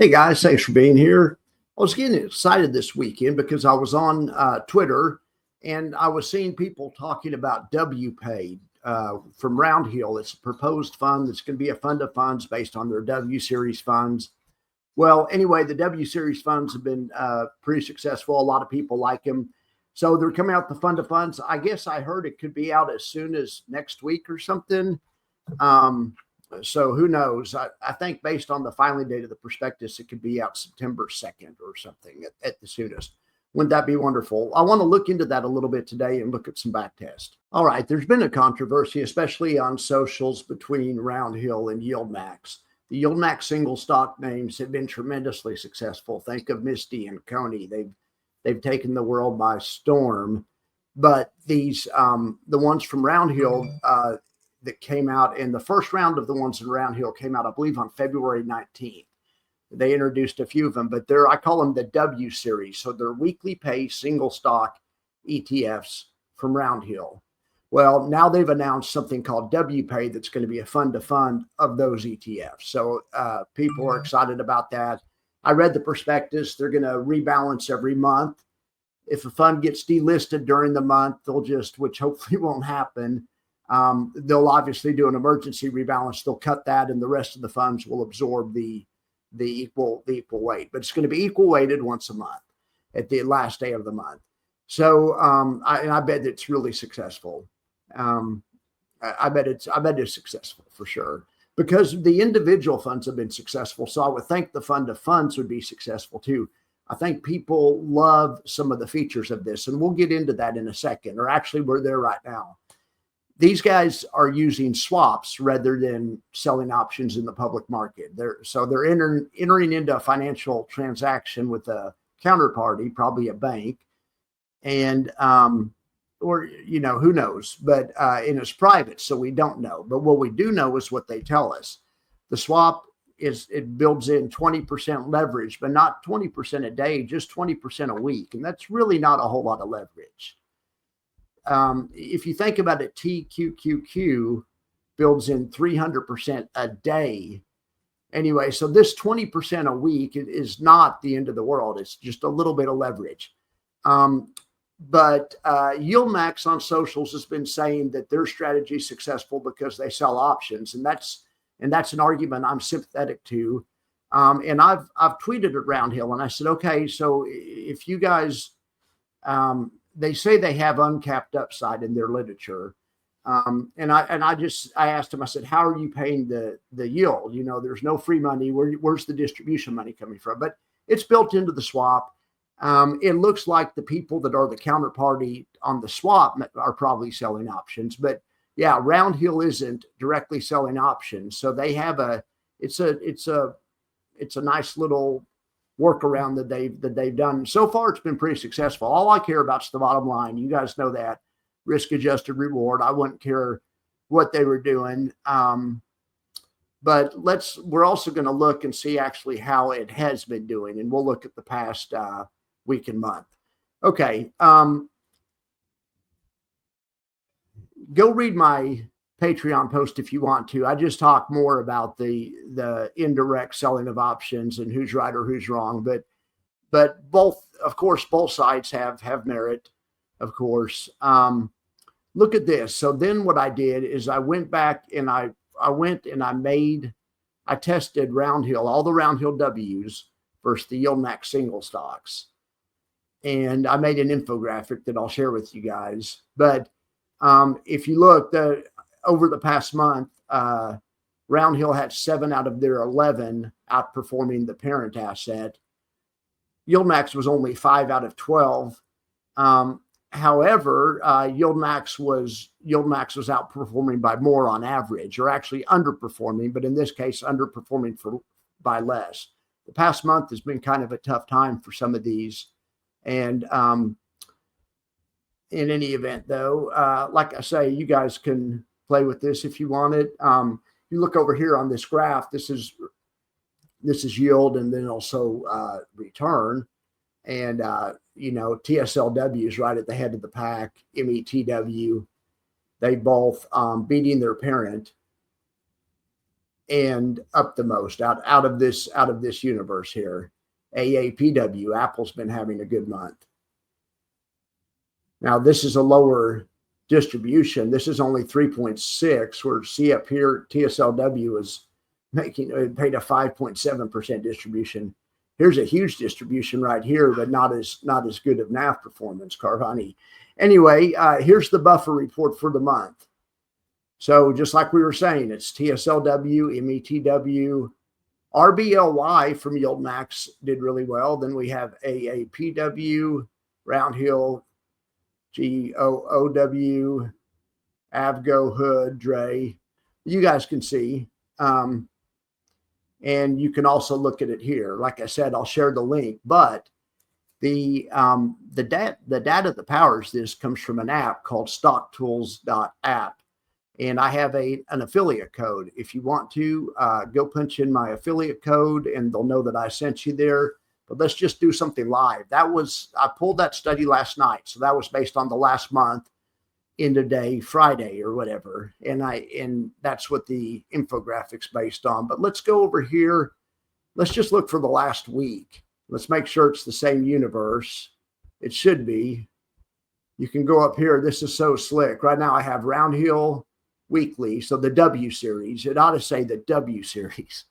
Hey guys, thanks for being here. I was getting excited this weekend because I was on Twitter and I was seeing people talking about WPAY from Roundhill. It's a proposed fund that's going to be a fund of funds based on their W series funds. Well, anyway, the W series funds have been pretty successful. A lot of people like them. So they're coming out the fund of funds. I guess I heard it could be out as soon as next week or something. Um, so who knows? I think based on the filing date of the prospectus, it could be out September 2nd or something at the soonest. Wouldn't that be wonderful? I want to look into that a little bit today and look at some back tests. All right, there's been a controversy, especially on socials, between Roundhill and YieldMax. The YieldMax single stock names have been tremendously successful. Think of Misty and Coney. They've taken the world by storm. But these the ones from Roundhill that came out in the first round of the ones in Roundhill came out, I believe, on February 19th. They introduced a few of them, but I call them the W series. So they're weekly pay single stock ETFs from Roundhill. Well, now they've announced something called WPAY that's going to be a fund to fund of those ETFs. So people are excited about that. I read the prospectus. They're going to rebalance every month. If a fund gets delisted during the month, which hopefully won't happen, they'll obviously do an emergency rebalance. They'll cut that, and the rest of the funds will absorb the equal weight. But it's going to be equal weighted once a month at the last day of the month. So I bet it's really successful. I bet it's successful for sure because the individual funds have been successful. So I would think the fund of funds would be successful too. I think people love some of the features of this, and we'll get into that in a second. Or actually, we're there right now. These guys are using swaps rather than selling options in the public market. They're entering into a financial transaction with a counterparty, probably a bank, and or who knows? But and it's private, so we don't know. But what we do know is what they tell us. The swap it builds in 20% leverage, but not 20% a day, just 20% a week, and that's really not a whole lot of leverage. If you think about it, TQQQ builds in 300% a day. Anyway, so this 20% a week is not the end of the world. It's just a little bit of leverage. But YieldMax on socials has been saying that their strategy is successful because they sell options, and that's an argument I'm sympathetic to. And I've tweeted at Roundhill, and I said, okay, so if you guys they say they have uncapped upside in their literature. And I asked him, I said, how are you paying the yield? There's no free money. Where's the distribution money coming from? But it's built into the swap. It looks like the people that are the counterparty on the swap are probably selling options. But yeah, Roundhill isn't directly selling options. So they have it's a nice little workaround that they've done. So far, it's been pretty successful. All I care about is the bottom line. You guys know that. Risk-adjusted reward. I wouldn't care what they were doing. But we're also going to look and see actually how it has been doing. And we'll look at the past week and month. Okay. Go read my Patreon post if you want to. I just talk more about the indirect selling of options and who's right or who's wrong. But both sides have merit, of course. Look at this. So then what I did is I went back and I tested Roundhill, all the Roundhill W's versus the YieldMax single stocks. And I made an infographic that I'll share with you guys. But if you look, over the past month, Roundhill had 7 out of their 11 outperforming the parent asset. YieldMax was only 5 out of 12. However, YieldMax was outperforming by more on average, or actually underperforming, but in this case, underperforming by less. The past month has been kind of a tough time for some of these. And in any event, though, like I say, you guys can play with this if you want it. You look over here on this graph. This is yield, and then also return. And TSLW is right at the head of the pack. METW, they both beating their parent. and up the most out of this universe here. AAPW, Apple's been having a good month. Now this is a lower distribution. This is only 3.6. Where see up here, TSLW is paid a 5.7% distribution. Here's a huge distribution right here, but not as good of NAV performance, Carvani. Anyway, here's the buffer report for the month. So just like we were saying, it's TSLW, METW, RBLY from YieldMax did really well. Then we have AAPW, Roundhill, GOOW, Avgo, Hood, Dre. You guys can see. And you can also look at it here. Like I said, I'll share the link, but the data that powers this comes from an app called stocktools.app. And I have an affiliate code. If you want to, go punch in my affiliate code and they'll know that I sent you there. But let's just do something live. I pulled that study last night. So that was based on the last month, end of day, Friday or whatever. And that's what the infographic's based on. But let's go over here. Let's just look for the last week. Let's make sure it's the same universe. It should be. You can go up here. This is so slick. Right now I have Roundhill weekly. So the W series, it ought to say the W series.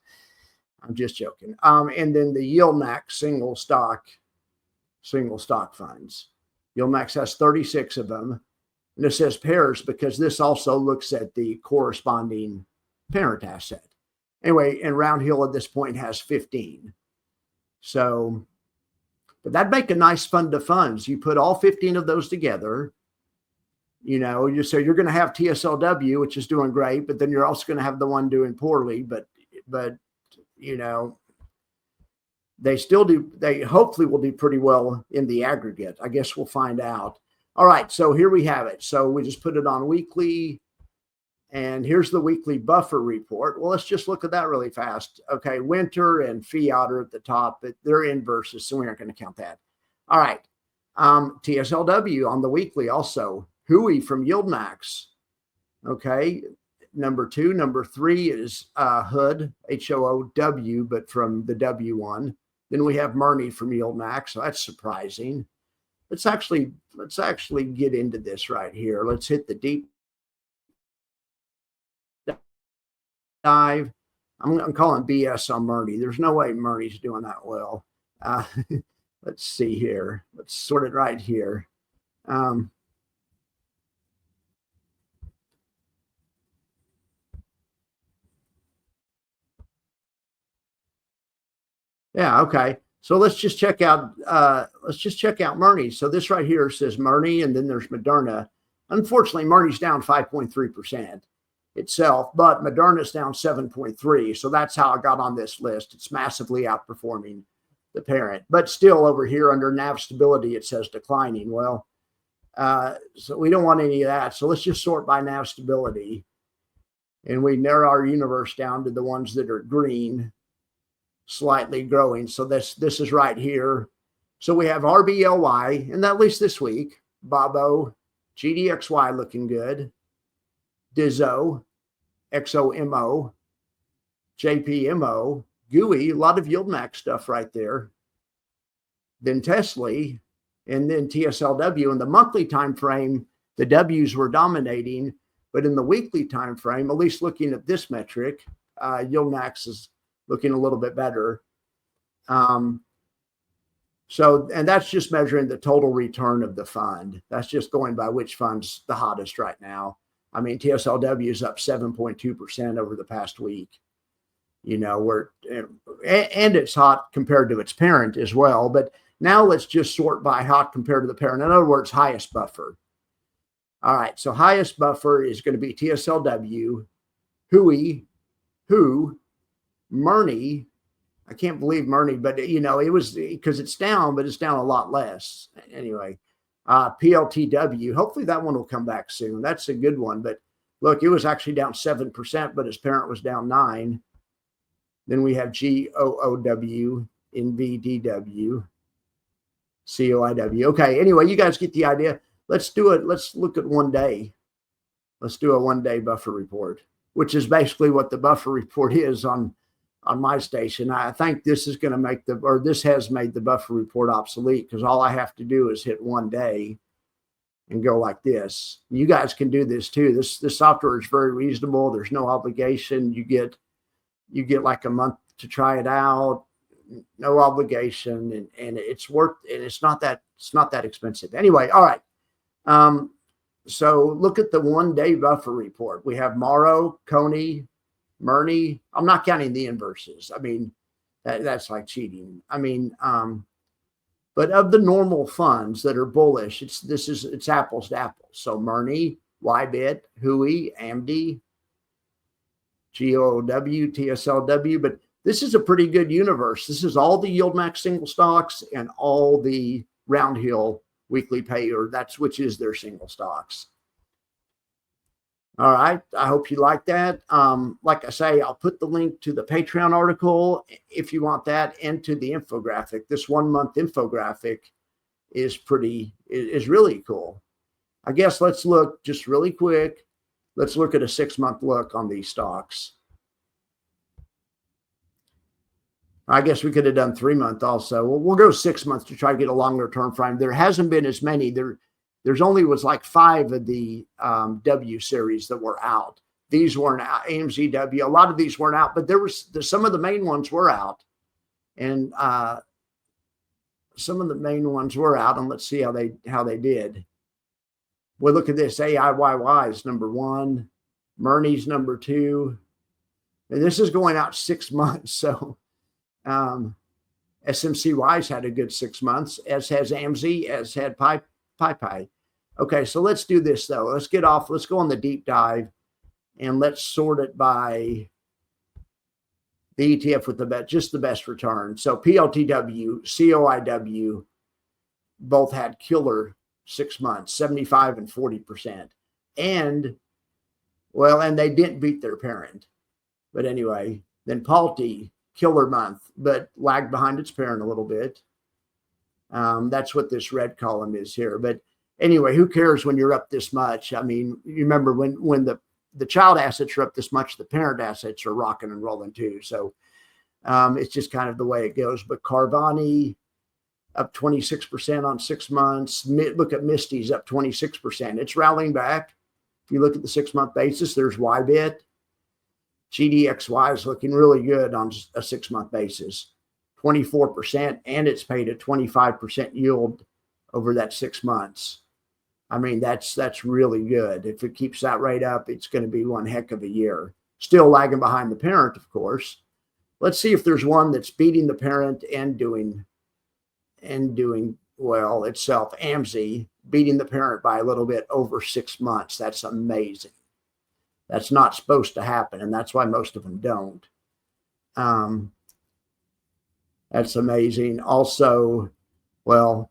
I'm just joking. And then the YieldMax single stock funds. YieldMax has 36 of them. And it says pairs because this also looks at the corresponding parent asset. Anyway, and Roundhill at this point has 15. So, but that'd make a nice fund of funds. You put all 15 of those together. So you're going to have TSLW, which is doing great, but then you're also going to have the one doing poorly. But they still do. They hopefully will do pretty well in the aggregate. I guess we'll find out. All right, so here we have it. So we just put it on weekly, and here's the weekly buffer report. Well, let's just look at that really fast. Okay, winter and fiat are at the top, but they're inverses, so we aren't going to count that. All right, TSLW on the weekly also. Hui from YieldMax. Okay, number 2. Number 3 is Hood, HOOW, but from the W1. Then we have Murney from YieldMax, so that's surprising. Let's actually get into this right here. Let's hit the deep dive. I'm calling BS on Murney. There's no way Murney's doing that well. Let's see here. Let's sort it right here. Yeah, okay. So let's just check out Murney. So this right here says Murney, and then there's Moderna. Unfortunately, Murney's down 5.3% itself, but Moderna's down 7.3%. So that's how I got on this list. It's massively outperforming the parent, but still over here under NAV stability, it says declining. Well, so we don't want any of that. So let's just sort by NAV stability, and we narrow our universe down to the ones that are green, slightly growing. So this is right here. So we have RBLY, and at least this week, Bobo, GDXY looking good, Dizzo, XOMO, JPMO, GUI, a lot of YieldMax stuff right there. Then Tesla, and then TSLW. In the monthly time frame, the W's were dominating, but in the weekly time frame, at least looking at this metric, YieldMax is looking a little bit better. And that's just measuring the total return of the fund. That's just going by which fund's the hottest right now. I mean, TSLW is up 7.2% over the past week. And it's hot compared to its parent as well. But now let's just sort by hot compared to the parent. In other words, highest buffer. All right, so highest buffer is going to be TSLW, Hui, Murney. I can't believe Murney, but it was because it's down, but it's down a lot less. Anyway, PLTW, hopefully that one will come back soon. That's a good one. But look, it was actually down 7%, but its parent was down 9%. Then we have GOOW, NVDW, COIW. Okay, anyway, you guys get the idea. Let's do it. Let's look at one day. Let's do a one-day buffer report. which is basically what the buffer report is on my station. I think this is going to make this has made the buffer report obsolete, because all I have to do is hit 1 day and go like this. You guys can do this too. This software is very reasonable. There's no obligation. You get like a month to try it out, no obligation, and it's not that expensive. Anyway, all right. So look at the 1 day buffer report. We have Morrow, Coney, Murney. I'm not counting the inverses. I mean, that's like cheating. I mean, but of the normal funds that are bullish, it's apples to apples. So Murney, YBIT, Hui, AMD, GOW, TSLW. But this is a pretty good universe. This is all the YieldMax single stocks and all the Roundhill weekly pay, or which is their single stocks. All right. I hope you like that. Like I say, I'll put the link to the Patreon article if you want that, and to the infographic. This 1 month infographic is really cool. I guess let's look just really quick. Let's look at a 6 month look on these stocks. I guess we could have done 3 month also. We'll go 6 months to try to get a longer term frame. There hasn't been as many. There's only was like 5 of the W series that were out. These weren't out. AMZW, a lot of these weren't out, but some of the main ones were out, and some of the main ones were out. And let's see how they did. Well, look at this. AIYY is number 1, Murney's number 2, and this is going out 6 months. So SMCY's had a good 6 months, as has AMZ, as had PAY. Okay, so let's do this though. Let's go on the deep dive, and let's sort it by the ETF with just the best return. So PLTW, COIW both had killer 6 months, 75 and 40%. And they didn't beat their parent. But anyway, then Palti, killer month, but lagged behind its parent a little bit. That's what this red column is here. But anyway, who cares when you're up this much? I mean, you remember when the child assets are up this much, the parent assets are rocking and rolling too. So it's just kind of the way it goes. But Carvani up 26% on 6 months. Look at Misty's up 26%. It's rallying back. If you look at the 6 month basis, there's YBIT. GDXY is looking really good on a 6 month basis. 24%, and it's paid a 25% yield over that 6 months. I mean, that's really good. If it keeps that rate up, it's going to be one heck of a year. Still lagging behind the parent, of course. Let's see if there's one that's beating the parent and doing well itself. AMZ beating the parent by a little bit over 6 months. That's amazing. That's not supposed to happen, and that's why most of them don't. That's amazing. Also, well,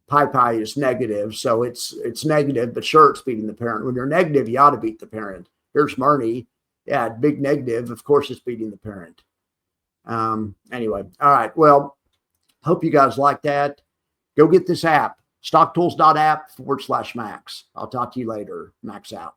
PAY is negative, so it's negative, but sure, it's beating the parent. When you're negative, you ought to beat the parent. Here's Murney. Yeah, big negative. Of course, it's beating the parent. Anyway, all right. Well, hope you guys like that. Go get this app, stocktools.app/Max. I'll talk to you later. Max out.